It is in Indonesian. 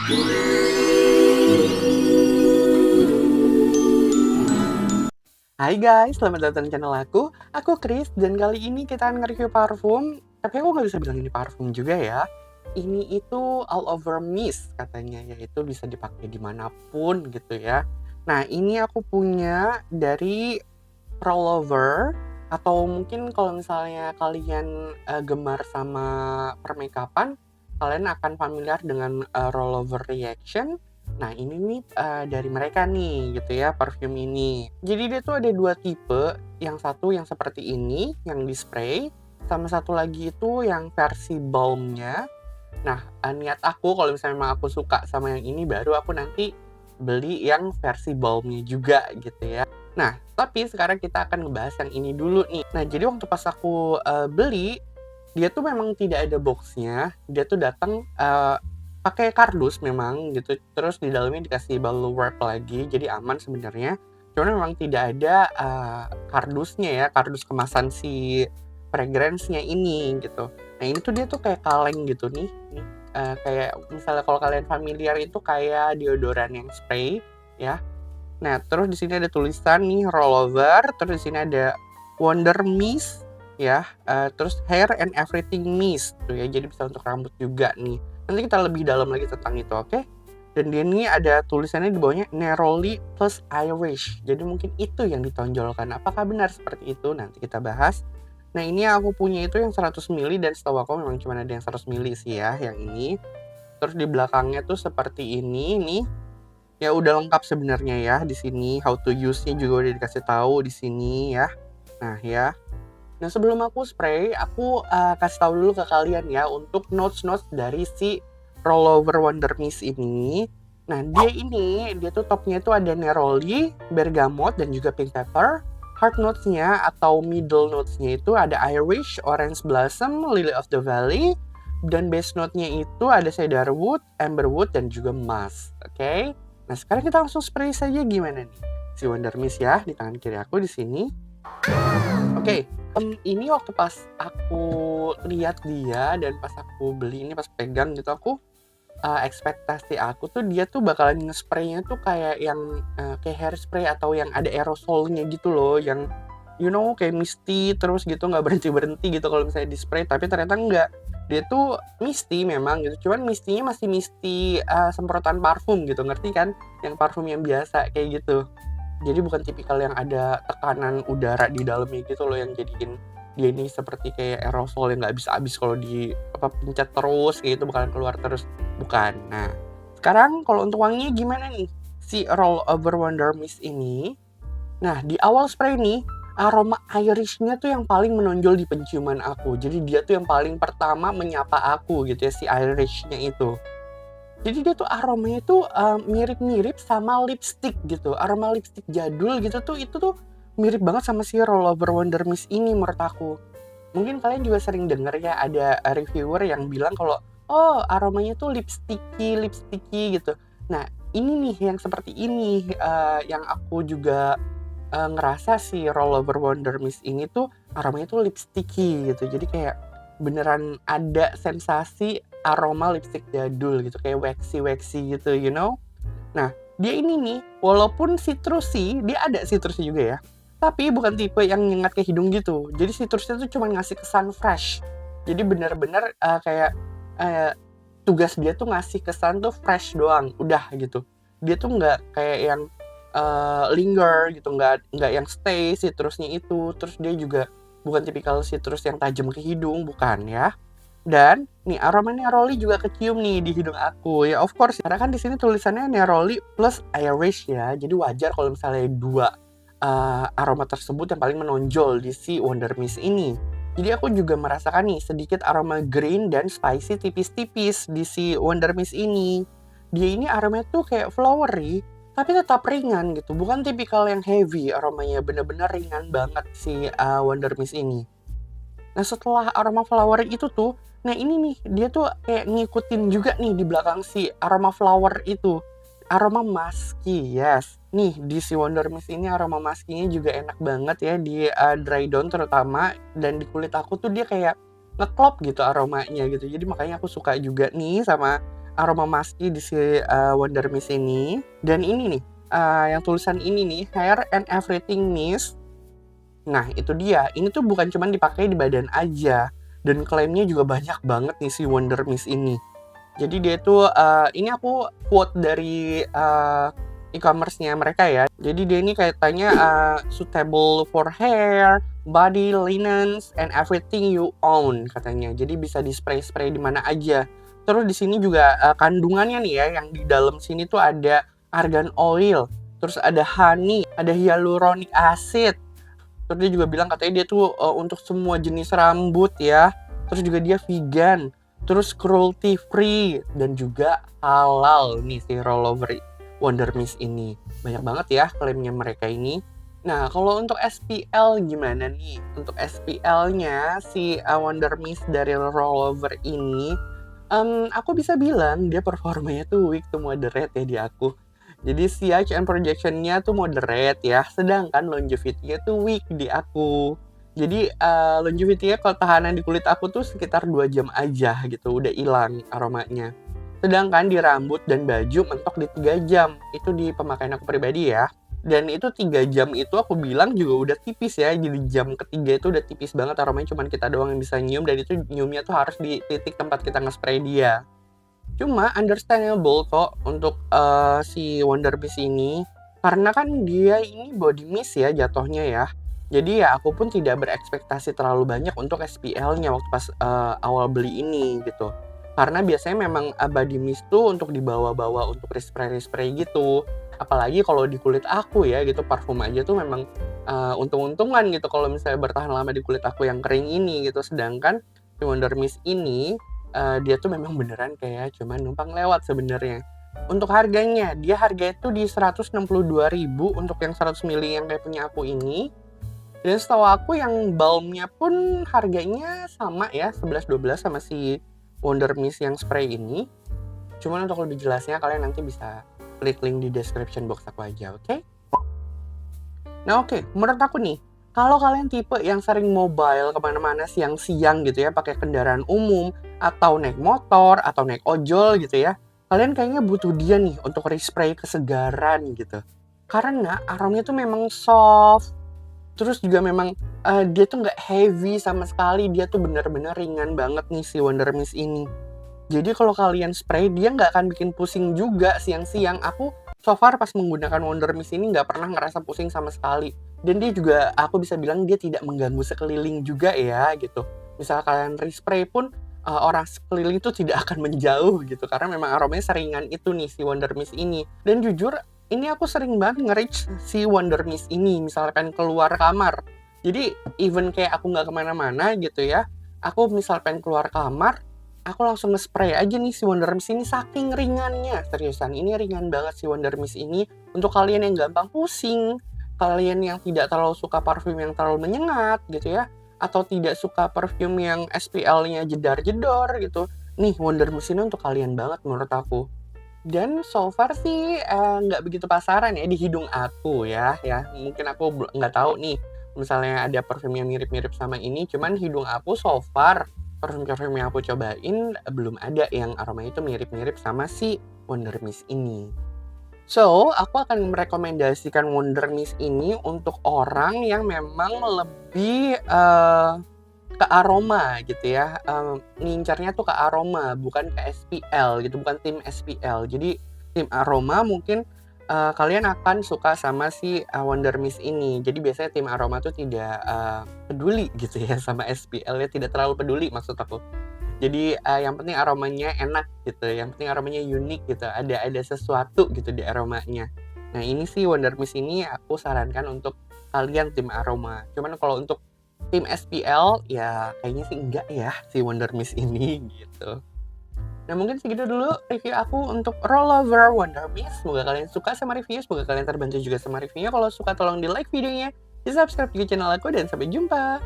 Hai guys, selamat datang di channel aku. Aku Chris, dan kali ini kita akan nge-review parfum. Tapi aku nggak bisa bilang ini parfum juga ya. Ini itu all over mist katanya, yaitu bisa dipakai dimanapun gitu ya. Nah, ini aku punya dari Rollover, atau mungkin kalau misalnya kalian gemar sama permakeupan, kalian akan familiar dengan Rollover Reaction. Nah, ini nih dari mereka nih gitu ya, parfum ini. Jadi dia tuh ada dua tipe, yang satu yang seperti ini, yang di spray, sama satu lagi itu yang versi balmnya. Nah, niat aku kalau misalnya memang aku suka sama yang ini, baru aku nanti beli yang versi balmnya juga gitu ya. Nah, tapi sekarang kita akan ngebahas yang ini dulu nih. Nah, jadi waktu pas aku beli, dia tuh memang tidak ada boxnya. Dia tuh datang pakai kardus memang gitu. Terus di dalamnya dikasih bubble wrap lagi, jadi aman sebenarnya. Cuman memang tidak ada kardusnya ya, kardus kemasan si fragrance-nya ini gitu. Nah, ini tuh dia tuh kayak kaleng gitu nih. Kayak misalnya kalau kalian familiar itu kayak deodoran yang spray ya. Nah, terus di sini ada tulisan nih rollover, terus di sini ada Wonder Mist ya, terus Hair and Everything Mist tuh ya. Jadi bisa untuk rambut juga nih. Nanti kita lebih dalam lagi tentang itu, oke? Dan dia ini ada tulisannya di bawahnya Neroli plus Irish. Jadi mungkin itu yang ditonjolkan. Apakah benar seperti itu? Nanti kita bahas. Nah, ini aku punya itu yang 100 ml, dan setahu aku memang cuma ada yang 100 ml sih ya, yang ini. Terus di belakangnya tuh seperti ini nih. Ya udah lengkap sebenarnya ya di sini, how to use-nya juga udah dikasih tahu di sini ya. Nah ya. Nah, sebelum aku spray, aku kasih tahu dulu ke kalian ya untuk notes-notes dari si Rollover Wonder Mist ini. Nah, dia tuh topnya itu ada neroli, bergamot, dan juga pink pepper. Heart notes-nya atau middle notes-nya itu ada Irish, orange blossom, lily of the valley. Dan base note-nya itu ada cedarwood, amberwood, dan juga musk. Oke? Nah, sekarang kita langsung spray saja, gimana nih? Si Wonder Mist ya, di tangan kiri aku di sini. Oke, ini waktu pas aku lihat dia dan pas aku beli ini, pas pegang gitu, aku ekspektasi aku tuh dia tuh bakalan nge-spraynya tuh kayak yang kayak hairspray atau yang ada aerosolnya gitu loh, yang kayak misty terus gitu, nggak berhenti-berhenti gitu kalau misalnya di spray. Tapi ternyata enggak, dia tuh misty memang gitu, cuman mistinya masih misty semprotan parfum gitu, ngerti kan? Yang parfum yang biasa kayak gitu. Jadi bukan tipikal yang ada tekanan udara di dalamnya gitu loh, yang jadiin dia ini seperti kayak aerosol yang nggak habis-habis kalau di pencet terus kayak gitu, bakalan keluar terus. Bukan. Nah, sekarang kalau untuk wanginya gimana nih? Si Roll Over Wonder Mist ini. Nah, di awal spray nih, aroma Irish-nya tuh yang paling menonjol di penciuman aku. Jadi dia tuh yang paling pertama menyapa aku gitu ya, si Irish-nya itu. Jadi dia tuh aromanya tuh mirip-mirip sama lipstick gitu. Aroma lipstick jadul gitu tuh, itu tuh mirip banget sama si Rollover Wonder Mist ini menurut aku. Mungkin kalian juga sering denger ya, ada reviewer yang bilang kalau, oh aromanya tuh lipsticky gitu. Nah, ini nih yang seperti ini yang aku juga ngerasa si Rollover Wonder Mist ini tuh aromanya tuh lipsticky gitu. Jadi kayak beneran ada sensasi aroma lipstick jadul gitu, kayak waxy gitu, Nah, dia ini nih, walaupun citrusy, dia ada citrusnya juga ya, tapi bukan tipe yang nyengat ke hidung gitu. Jadi citrusnya tuh cuma ngasih kesan fresh. Jadi bener-bener kayak tugas dia tuh ngasih kesan tuh fresh doang, udah gitu. Dia tuh nggak kayak yang linger gitu, nggak yang stay citrusnya itu. Terus dia juga bukan tipikal citrus yang tajam ke hidung, bukan ya. Dan nih aroma neroli juga kecium nih di hidung aku ya, of course karena kan di sini tulisannya neroli plus Irish ya. Jadi wajar kalau misalnya dua aroma tersebut yang paling menonjol di si Wonder Mist ini. Jadi aku juga merasakan nih sedikit aroma green dan spicy tipis-tipis di si Wonder Mist ini. Dia ini aromanya tuh kayak flowery tapi tetap ringan gitu, bukan tipikal yang heavy aromanya, bener-bener ringan banget si Wonder Mist ini. Nah, setelah aroma flower itu tuh, nah ini nih, dia tuh kayak ngikutin juga nih di belakang si aroma flower itu. Aroma musky, yes. Nih, di si Wonder Mist ini aroma musky-nya juga enak banget ya di dry down terutama, dan di kulit aku tuh dia kayak ngeklop gitu aromanya gitu. Jadi makanya aku suka juga nih sama aroma musky di si Wonder Mist ini. Dan ini nih, yang tulisan ini nih, Hair and Everything Mist. Nah, itu dia. Ini tuh bukan cuma dipakai di badan aja, dan klaimnya juga banyak banget nih si Wonder Mist ini. Jadi dia tuh, ini aku quote dari e-commerce-nya mereka ya. Jadi dia ini katanya suitable for hair, body, linens, and everything you own katanya. Jadi bisa di spray-spray di mana aja. Terus di sini juga kandungannya nih ya, yang di dalam sini tuh ada argan oil, terus ada honey, ada hyaluronic acid. Terus dia juga bilang katanya dia tuh untuk semua jenis rambut ya. Terus juga dia vegan, terus cruelty free, dan juga halal nih si rollover Wonder Mist ini. Banyak banget ya klaimnya mereka ini. Nah, kalau untuk SPL gimana nih? Untuk SPL-nya si Wonder Mist dari rollover ini, aku bisa bilang dia performanya tuh weak to moderate ya di aku. Jadi CH and projection-nya tuh moderate ya, sedangkan longevity-nya tuh weak di aku. Jadi longevity-nya kalau tahanan di kulit aku tuh sekitar 2 jam aja gitu, udah hilang aromanya. Sedangkan di rambut dan baju mentok di 3 jam, itu di pemakaian aku pribadi ya. Dan itu 3 jam itu aku bilang juga udah tipis ya, jadi jam ketiga itu udah tipis banget aromanya, cuman kita doang yang bisa nyium, dan itu nyiumnya tuh harus di titik tempat kita nge-spray dia. Cuma understandable kok untuk si Wonder Mist ini, karena kan dia ini body mist ya jatuhnya ya. Jadi ya aku pun tidak berekspektasi terlalu banyak untuk SPL-nya waktu pas awal beli ini gitu. Karena biasanya memang body mist tuh untuk dibawa-bawa untuk respray-respray gitu. Apalagi kalau di kulit aku ya gitu, parfum aja tuh memang untung-untungan gitu kalau misalnya bertahan lama di kulit aku yang kering ini gitu. Sedangkan si Wonder Mist ini dia tuh memang beneran kayak cuman numpang lewat sebenarnya. Untuk harganya, dia harganya tuh di 162.000 untuk yang 100 ml yang kayak punya aku ini. Dan setahu aku yang balmnya pun harganya sama ya, 11-12 sama si Wonder Mist yang spray ini. Cuman untuk lebih jelasnya kalian nanti bisa klik link di description box aku aja, oke? Nah oke, menurut aku nih, kalau kalian tipe yang sering mobile kemana-mana siang-siang gitu ya, pakai kendaraan umum, atau naik motor, atau naik ojol gitu ya, kalian kayaknya butuh dia nih untuk respray kesegaran gitu. Karena aromanya tuh memang soft, terus juga memang dia tuh nggak heavy sama sekali, dia tuh bener-bener ringan banget nih si Wonder Mist ini. Jadi kalau kalian spray, dia nggak akan bikin pusing juga siang-siang. Aku so far pas menggunakan Wonder Mist ini nggak pernah ngerasa pusing sama sekali. Dan dia juga, aku bisa bilang dia tidak mengganggu sekeliling juga ya gitu. Misal kalian respray pun, orang sekeliling itu tidak akan menjauh gitu. Karena memang aromanya seringan itu nih si Wonder Mist ini. Dan jujur, ini aku sering banget nge-reach si Wonder Mist ini. Misalkan keluar kamar. Jadi even kayak aku nggak kemana-mana gitu ya. Aku misal pengen keluar kamar, aku langsung nge-spray aja nih si Wonder Mist ini, saking ringannya. Seriusan, ini ringan banget si Wonder Mist ini. Untuk kalian yang gampang pusing, kalian yang tidak terlalu suka parfum yang terlalu menyengat gitu ya, atau tidak suka parfum yang SPL-nya jedar-jedor gitu, nih Wonder Mist ini untuk kalian banget menurut aku. Dan so far sih nggak begitu pasaran ya di hidung aku ya. Mungkin aku nggak tahu nih misalnya ada parfum yang mirip-mirip sama ini, cuman hidung aku so far parfum-parfum yang aku cobain belum ada yang aromanya itu mirip-mirip sama si Wonder Mist ini. So, aku akan merekomendasikan Wonder Mist ini untuk orang yang memang lebih ke aroma gitu ya, ngincarnya tuh ke aroma bukan ke SPL gitu, bukan tim SPL. Jadi tim aroma mungkin kalian akan suka sama si Wonder Mist ini. Jadi biasanya tim aroma tuh tidak peduli gitu ya sama SPL-nya, tidak terlalu peduli maksud aku. Jadi yang penting aromanya enak gitu, yang penting aromanya unik gitu, ada sesuatu gitu di aromanya. Nah ini sih Wonder Mist ini aku sarankan untuk kalian tim aroma. Cuman kalau untuk tim SPL ya kayaknya sih enggak ya si Wonder Mist ini gitu. Nah mungkin segitu dulu review aku untuk Rollover Wonder Mist. Semoga kalian suka sama reviewnya, semoga kalian terbantu juga sama reviewnya. Kalau suka tolong di like videonya, di subscribe juga channel aku, dan sampai jumpa.